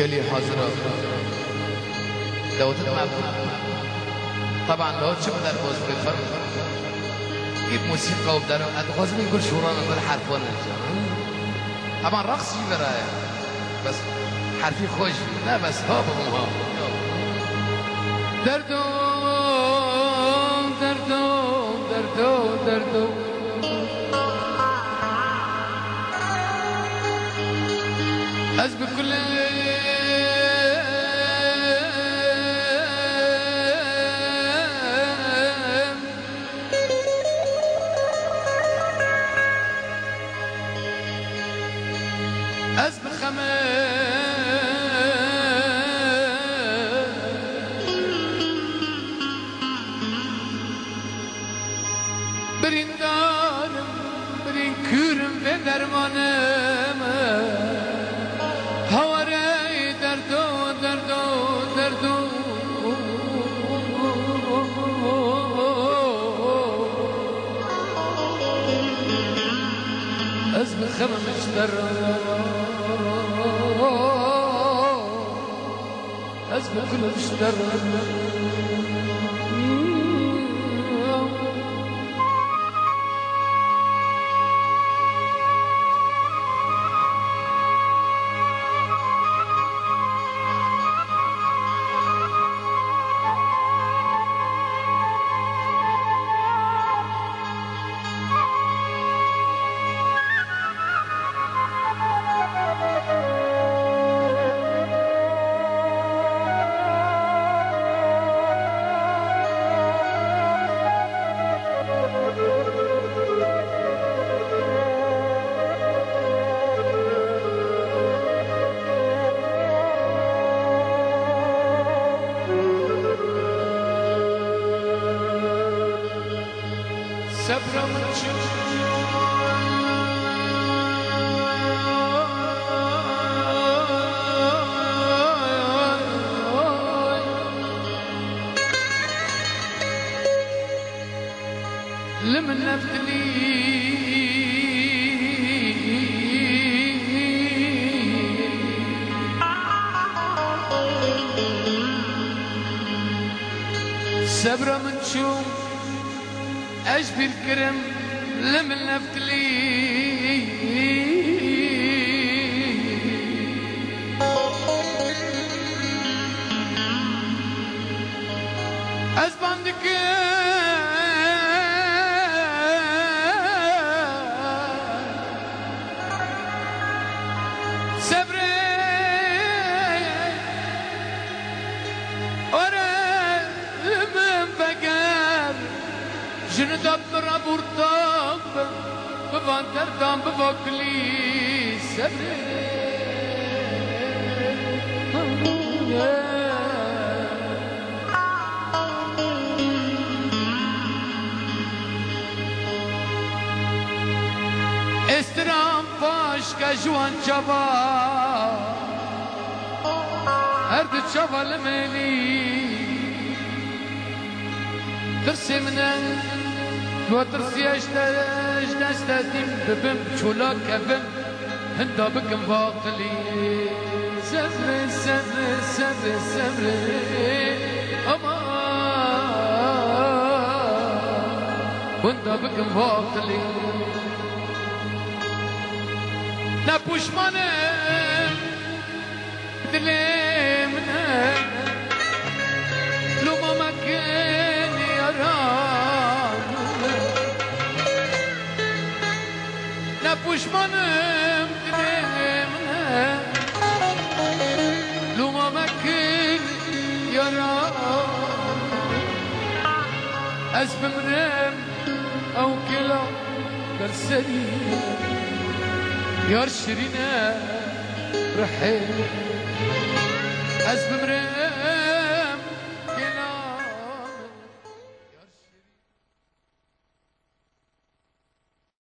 قال لي حاضر لو تسمع طبعا لو تشوف دربوز في الفرق جيب موسيقى وبدار اتغاز من كل شورانا كل حرف وانا طبعا رقص في برايا بس حرفي خوش لا بس هابهم هاب دردو دردو دردو دردو أسبق كل أسبق برين دارم برين كورم به درمانم هواره دردو دردو دردو از بخممش در از بكلش در صبر من لمن نفتلي صبر من شوم أجبي الكرم لمن نفتلي أزباندك صبري ورا من بقر جندب رابور طب بفانتر دام بفوكلي صبري استرام باش كجوان شبا هرد شبا لملي ترسي منه تو ترسي اشتاستيم ببم شولا كبم هندا بكم باقلي صبر صبر صبر صبر اما هندا بكم باقلي نپوشمانم دلی منه لوما مکن یاران نپوشمانم دلی منه لوما مکن یاران از بمرم او کلا برسری يا شيرينة رحيل أز بمرأة